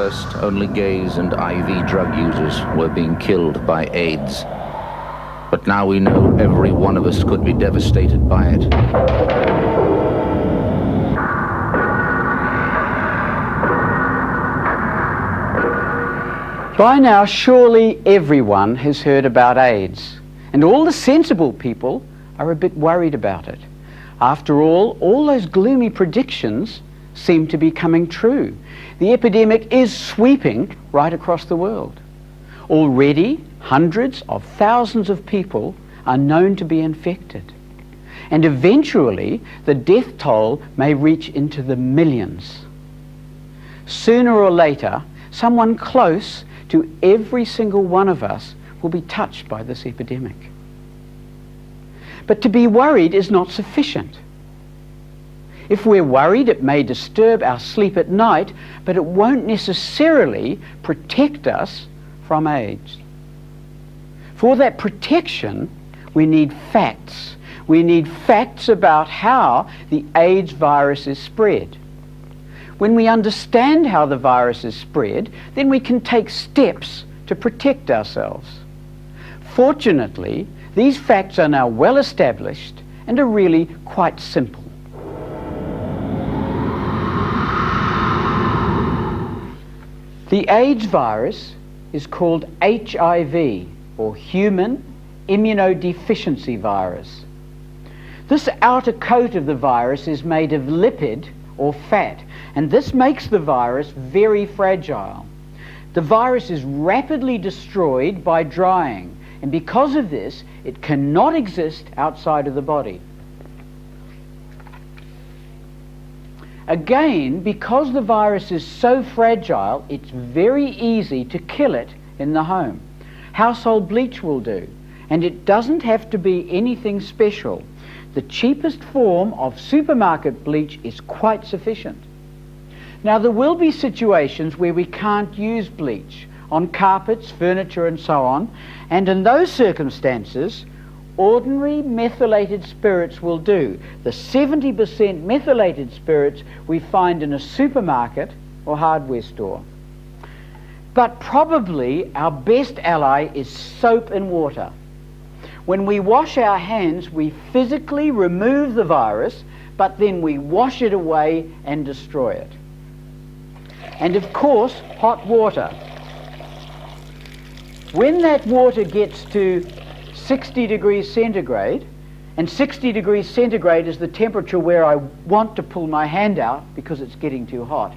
first, only gays and IV drug users were being killed by AIDS. But now we know every one of us could be devastated by it. By now, surely everyone has heard about AIDS, and all the sensible people are a bit worried about it. After all those gloomy predictions seem to be coming true. The epidemic is sweeping right across the world. Already, hundreds of thousands of people are known to be infected. And eventually, the death toll may reach into the millions. Sooner or later, someone close to every single one of us will be touched by this epidemic. But to be worried is not sufficient. If we're worried, it may disturb our sleep at night, but it won't necessarily protect us from AIDS. For that protection, we need facts. We need facts about how the AIDS virus is spread. When we understand how the virus is spread, then we can take steps to protect ourselves. Fortunately, these facts are now well established and are really quite simple. The AIDS virus is called HIV, or human immunodeficiency virus. This outer coat of the virus is made of lipid or fat, and this makes the virus very fragile. The virus is rapidly destroyed by drying, and because of this, it cannot exist outside of the body. Again, because the virus is so fragile, it's very easy to kill it in the home. Household bleach will do, and it doesn't have to be anything special. The cheapest form of supermarket bleach is quite sufficient. Now, there will be situations where we can't use bleach on carpets, furniture, and so on, and in those circumstances, ordinary methylated spirits will do. The 70% methylated spirits we find in a supermarket or hardware store. But probably our best ally is soap and water. When we wash our hands, we physically remove the virus, but then we wash it away and destroy it. And of course, hot water. When that water gets to 60 degrees centigrade, and 60 degrees centigrade is the temperature where I want to pull my hand out because it's getting too hot,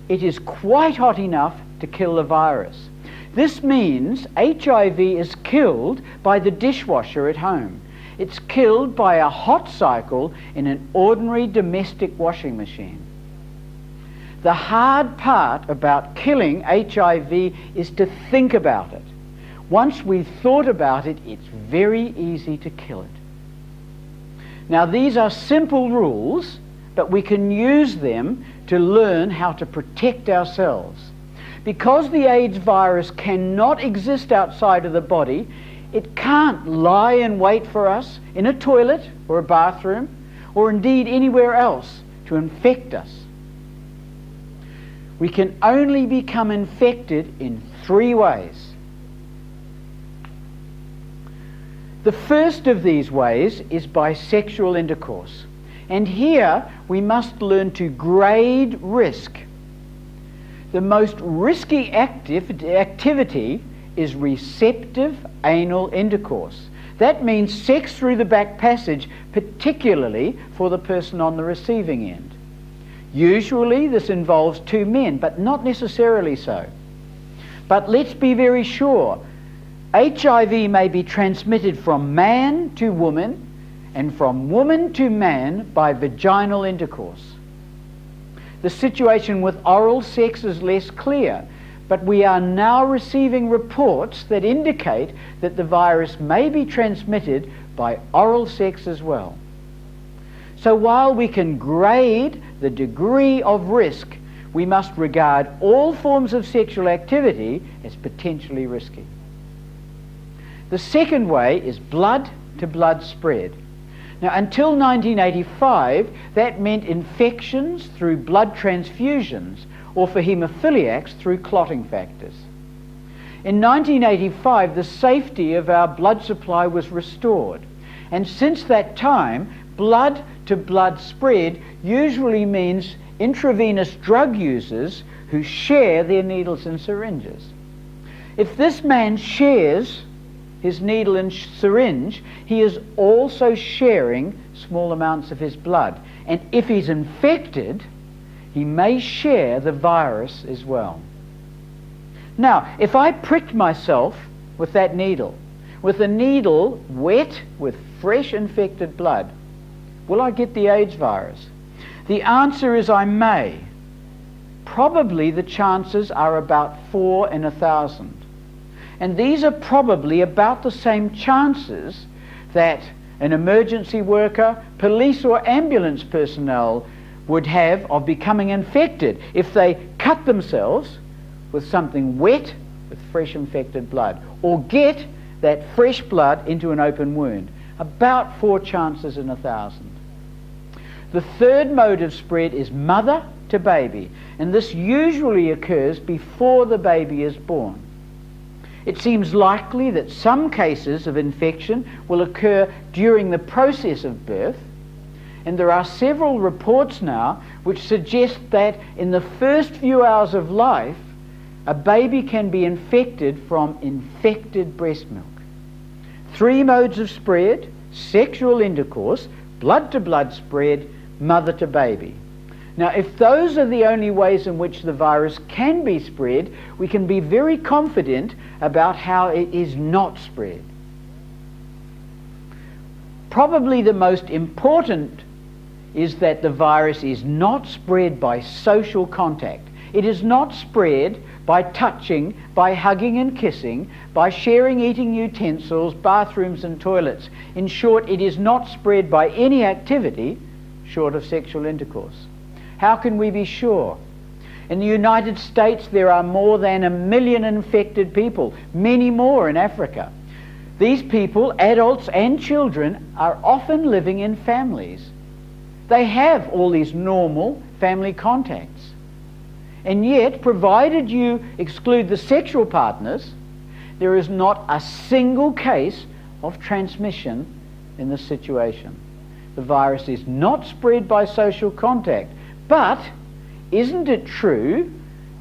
it is quite hot enough to kill the virus. This means HIV is killed by the dishwasher at home. It's killed by a hot cycle in an ordinary domestic washing machine. The hard part about killing HIV is to think about it. Once we've thought about it, it's very easy to kill it. Now, these are simple rules, but we can use them to learn how to protect ourselves. Because the AIDS virus cannot exist outside of the body, it can't lie in wait for us in a toilet or a bathroom, or indeed anywhere else to infect us. We can only become infected in 3 ways. The first of these ways is by sexual intercourse. And here we must learn to grade risk. The most risky activity is receptive anal intercourse. That means sex through the back passage, particularly for the person on the receiving end. Usually this involves 2 men, but not necessarily so. But let's be very sure. HIV may be transmitted from man to woman and from woman to man by vaginal intercourse. The situation with oral sex is less clear, but we are now receiving reports that indicate that the virus may be transmitted by oral sex as well. So while we can grade the degree of risk, we must regard all forms of sexual activity as potentially risky. The second way is blood-to-blood spread. Now, until 1985, that meant infections through blood transfusions or for haemophiliacs through clotting factors. In 1985, the safety of our blood supply was restored, and since that time, blood-to-blood spread usually means intravenous drug users who share their needles and syringes. If this man shares his needle and syringe, he is also sharing small amounts of his blood. And if he's infected, he may share the virus as well. Now, if I pricked myself with that needle, with a needle wet with fresh infected blood, will I get the AIDS virus? The answer is I may. Probably the chances are about 4 in 1,000. And these are probably about the same chances that an emergency worker, police or ambulance personnel would have of becoming infected if they cut themselves with something wet with fresh infected blood, or get that fresh blood into an open wound. About 4 chances in 1,000. The third mode of spread is mother to baby, and this usually occurs before the baby is born. It seems likely that some cases of infection will occur during the process of birth, and there are several reports now which suggest that in the first few hours of life, a baby can be infected from infected breast milk. 3 modes of spread: sexual intercourse, blood-to-blood spread, mother to baby. Now, if those are the only ways in which the virus can be spread, we can be very confident about how it is not spread. Probably the most important is that the virus is not spread by social contact. It is not spread by touching, by hugging and kissing, by sharing eating utensils, bathrooms and toilets. In short, it is not spread by any activity short of sexual intercourse. How can we be sure? In the United States, there are more than 1 million infected people, many more in Africa. These people, adults and children, are often living in families. They have all these normal family contacts. And yet, provided you exclude the sexual partners, there is not a single case of transmission in this situation. The virus is not spread by social contact. But isn't it true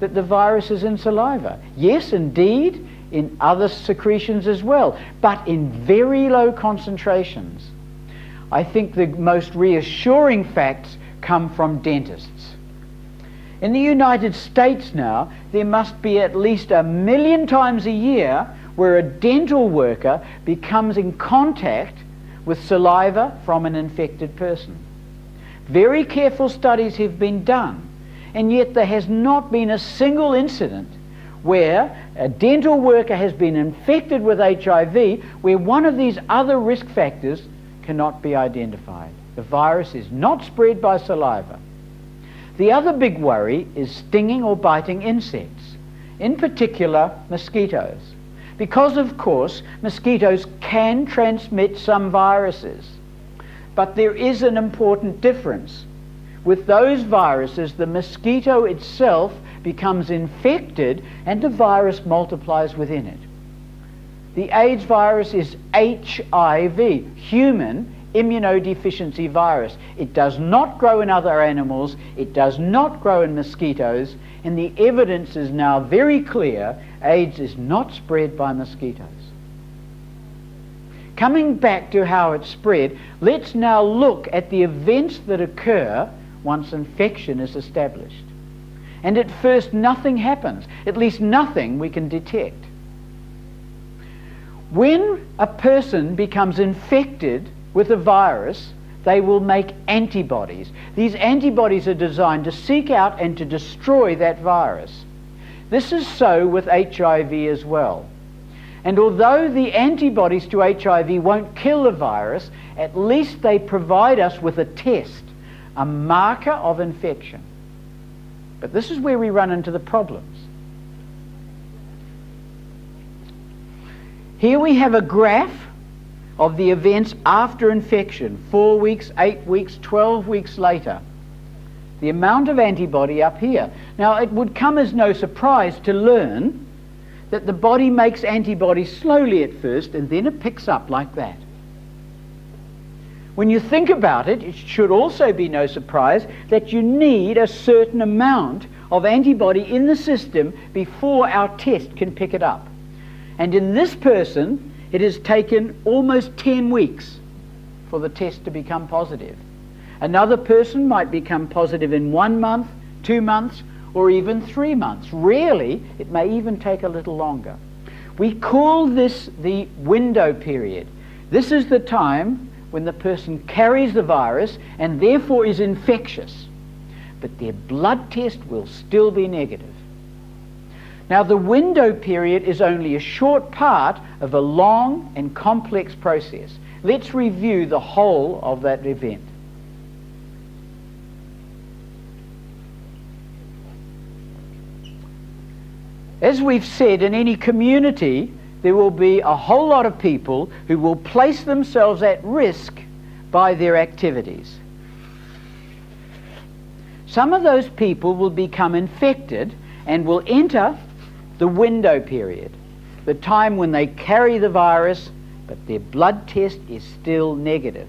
that the virus is in saliva? Yes, indeed, in other secretions as well, but in very low concentrations. I think the most reassuring facts come from dentists. In the United States now, there must be at least 1 million times a year where a dental worker becomes in contact with saliva from an infected person. Very careful studies have been done, and yet there has not been a single incident where a dental worker has been infected with HIV where one of these other risk factors cannot be identified. The virus is not spread by saliva. The other big worry is stinging or biting insects, in particular mosquitoes, because of course mosquitoes can transmit some viruses. But there is an important difference. With those viruses, the mosquito itself becomes infected and the virus multiplies within it. The AIDS virus is HIV, human immunodeficiency virus. It does not grow in other animals, it does not grow in mosquitoes, and the evidence is now very clear: AIDS is not spread by mosquitoes. Coming back to how it's spread, let's now look at the events that occur once infection is established. And at first nothing happens, at least nothing we can detect. When a person becomes infected with a virus, they will make antibodies. These antibodies are designed to seek out and to destroy that virus. This is so with HIV as well. And although the antibodies to HIV won't kill the virus, at least they provide us with a test, a marker of infection. But this is where we run into the problems. Here we have a graph of the events after infection, 4 weeks, 8 weeks, 12 weeks later. the amount of antibody up here. Now, it would come as no surprise to learn that the body makes antibody slowly at first, and then it picks up like that. When you think about it, it should also be no surprise that you need a certain amount of antibody in the system before our test can pick it up. And in this person, it has taken almost 10 weeks for the test to become positive. Another person might become positive in 1 month, 2 months, or even 3 months. Rarely, it may even take a little longer. We call this the window period. This is the time when the person carries the virus and therefore is infectious, but their blood test will still be negative. Now, the window period is only a short part of a long and complex process. Let's review the whole of that event. As we've said, in any community, there will be a whole lot of people who will place themselves at risk by their activities. Some of those people will become infected and will enter the window period, the time when they carry the virus, but their blood test is still negative.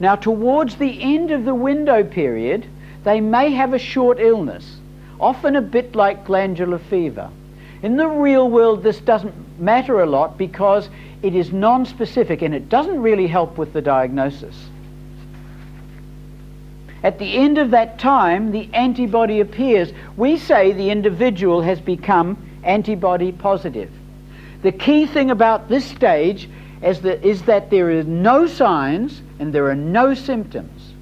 Now, towards the end of the window period, they may have a short illness, often a bit like glandular fever. In the real world, this doesn't matter a lot because it is non-specific and it doesn't really help with the diagnosis. At the end of that time, the antibody appears. We say the individual has become antibody positive. The key thing about this stage is that there are no signs and there are no symptoms.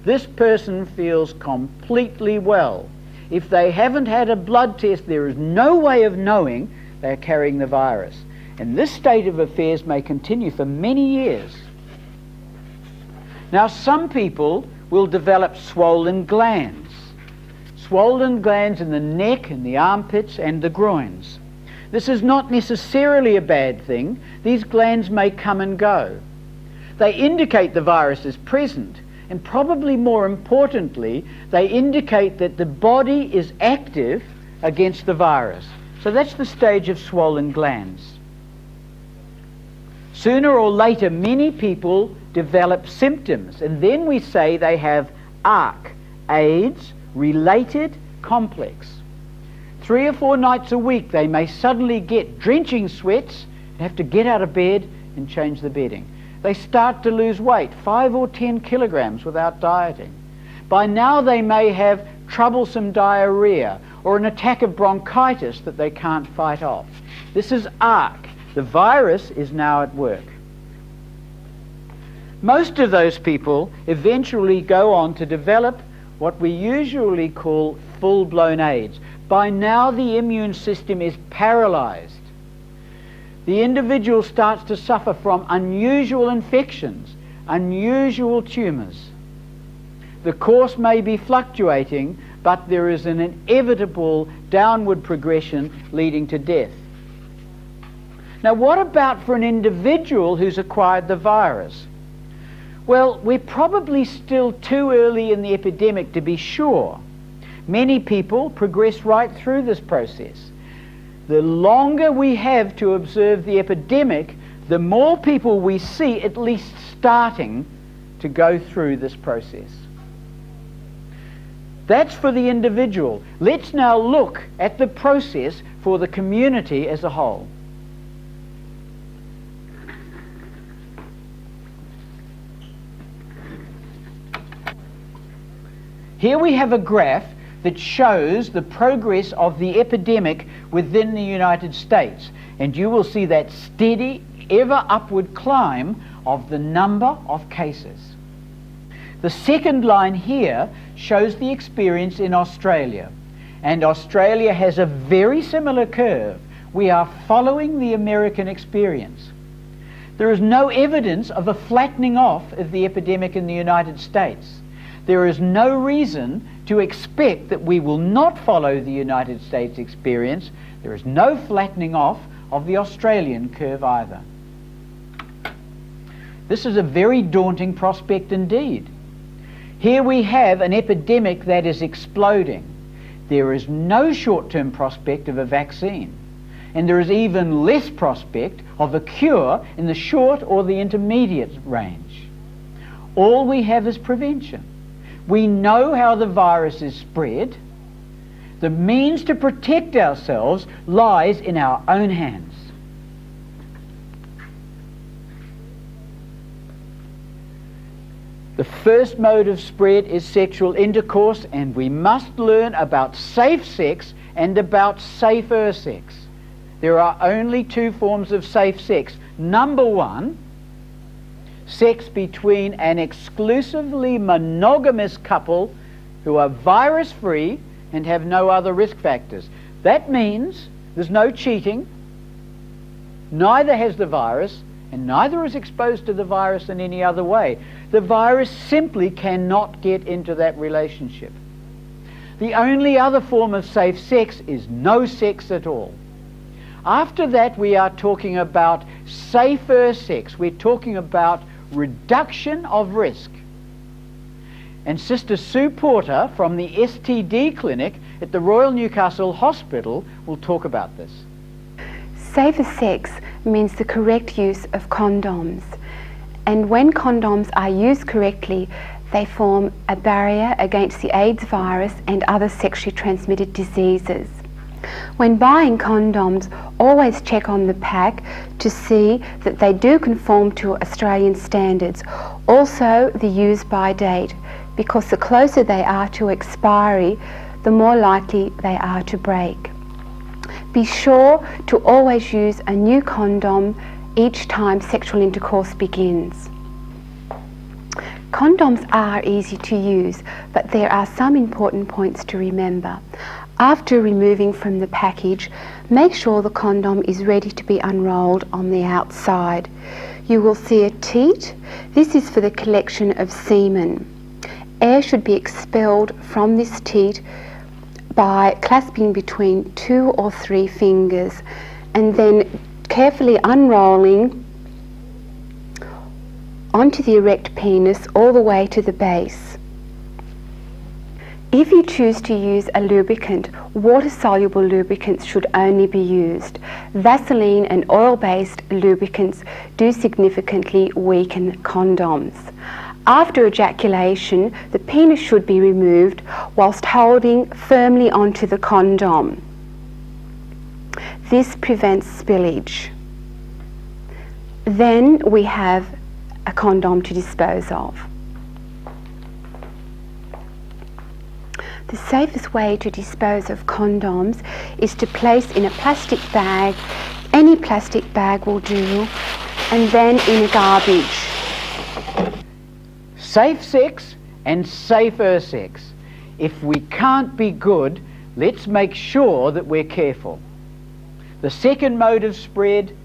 This person feels completely well. If they haven't had a blood test, there is no way of knowing they're carrying the virus. And this state of affairs may continue for many years. Now, some people will develop swollen glands in the neck and the armpits and the groins. This is not necessarily a bad thing. These glands may come and go. They indicate the virus is present, and probably more importantly, they indicate that the body is active against the virus. So that's the stage of swollen glands. Sooner or later, many people develop symptoms, and then we say they have ARC, AIDS-related complex. 3 or 4 nights a week, they may suddenly get drenching sweats and have to get out of bed and change the bedding. They start to lose weight, 5 or 10 kilograms without dieting. By now they may have troublesome diarrhea or an attack of bronchitis that they can't fight off. This is ARC. The virus is now at work. Most of those people eventually go on to develop what we usually call full-blown AIDS. By now the immune system is paralyzed. The individual starts to suffer from unusual infections, unusual tumors. The course may be fluctuating, but there is an inevitable downward progression leading to death. Now, what about for an individual who's acquired the virus? Well, we're probably still too early in the epidemic to be sure. Many people progress right through this process. The longer we have to observe the epidemic, the more people we see at least starting to go through this process. That's for the individual. Let's now look at the process for the community as a whole. Here we have a graph that shows the progress of the epidemic within the United States. And you will see that steady, ever upward climb of the number of cases. The second line here shows the experience in Australia. And Australia has a very similar curve. We are following the American experience. There is no evidence of a flattening off of the epidemic in the United States. There is no reason to expect that we will not follow the United States experience. There is no flattening off of the Australian curve either. This is a very daunting prospect indeed. Here we have an epidemic that is exploding. There is no short-term prospect of a vaccine, and there is even less prospect of a cure in the short or the intermediate range. All we have is prevention. We know how the virus is spread. The means to protect ourselves lies in our own hands. The first mode of spread is sexual intercourse, and we must learn about safe sex and about safer sex. There are only two forms of safe sex. Number one, sex between an exclusively monogamous couple who are virus-free and have no other risk factors. That means there's no cheating, neither has the virus, and neither is exposed to the virus in any other way. The virus simply cannot get into that relationship. The only other form of safe sex is no sex at all. After that, we are talking about safer sex. We're talking about reduction of risk. And Sister Sue Porter from the STD clinic at the Royal Newcastle Hospital will talk about this. Safer sex means the correct use of condoms. And when condoms are used correctly, they form a barrier against the AIDS virus and other sexually transmitted diseases. When buying condoms, always check on the pack to see that they do conform to Australian standards. Also the use by date, because the closer they are to expiry, the more likely they are to break. Be sure to always use a new condom each time sexual intercourse begins. Condoms are easy to use, but there are some important points to remember. After removing from the package, make sure the condom is ready to be unrolled on the outside. You will see a teat. This is for the collection of semen. Air should be expelled from this teat by clasping between 2 or 3 fingers and then carefully unrolling onto the erect penis all the way to the base. If you choose to use a lubricant, water-soluble lubricants should only be used. Vaseline and oil-based lubricants do significantly weaken condoms. After ejaculation, the penis should be removed whilst holding firmly onto the condom. This prevents spillage. Then we have a condom to dispose of. The safest way to dispose of condoms is to place in a plastic bag, any plastic bag will do, and then in a garbage. Safe sex and safer sex. If we can't be good, let's make sure that we're careful. The second mode of spread,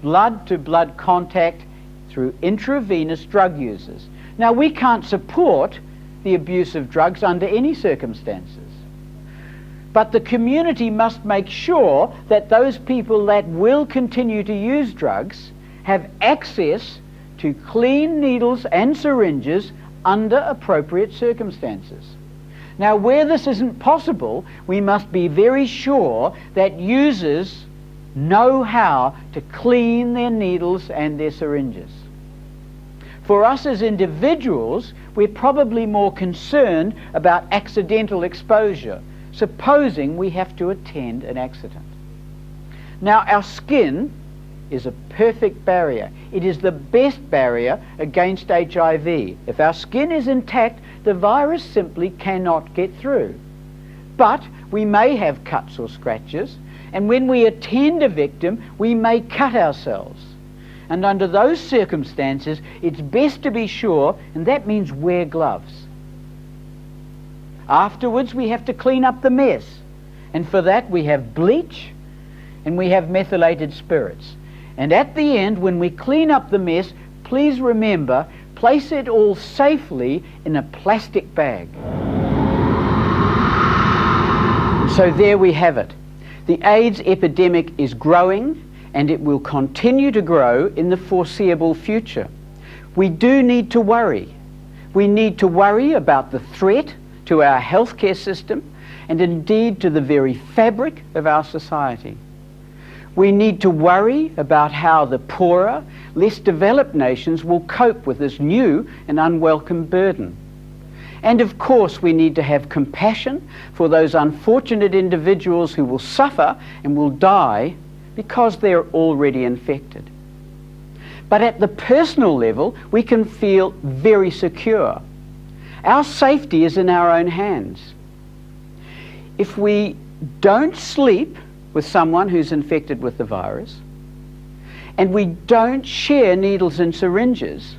blood-to-blood contact through intravenous drug users. Now, we can't support the abuse of drugs under any circumstances. But the community must make sure that those people that will continue to use drugs have access to clean needles and syringes under appropriate circumstances. Now, where this isn't possible, we must be very sure that users know how to clean their needles and their syringes. For us as individuals, we're probably more concerned about accidental exposure, supposing we have to attend an accident. Now, our skin is a perfect barrier. It is the best barrier against HIV. If our skin is intact, the virus simply cannot get through. But we may have cuts or scratches, and when we attend a victim, we may cut ourselves. And under those circumstances, it's best to be sure, and that means wear gloves. Afterwards, we have to clean up the mess. And for that, we have bleach and we have methylated spirits. And at the end, when we clean up the mess, please remember, place it all safely in a plastic bag. So there we have it. The AIDS epidemic is growing, and it will continue to grow in the foreseeable future. We do need to worry. We need to worry about the threat to our healthcare system and indeed to the very fabric of our society. We need to worry about how the poorer, less developed nations will cope with this new and unwelcome burden. And of course, we need to have compassion for those unfortunate individuals who will suffer and will die because they're already infected. But at the personal level, we can feel very secure. Our safety is in our own hands. If we don't sleep with someone who's infected with the virus, and we don't share needles and syringes,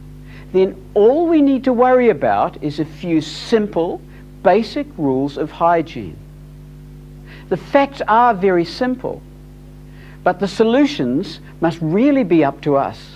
then all we need to worry about is a few simple, basic rules of hygiene. The facts are very simple, but the solutions must really be up to us.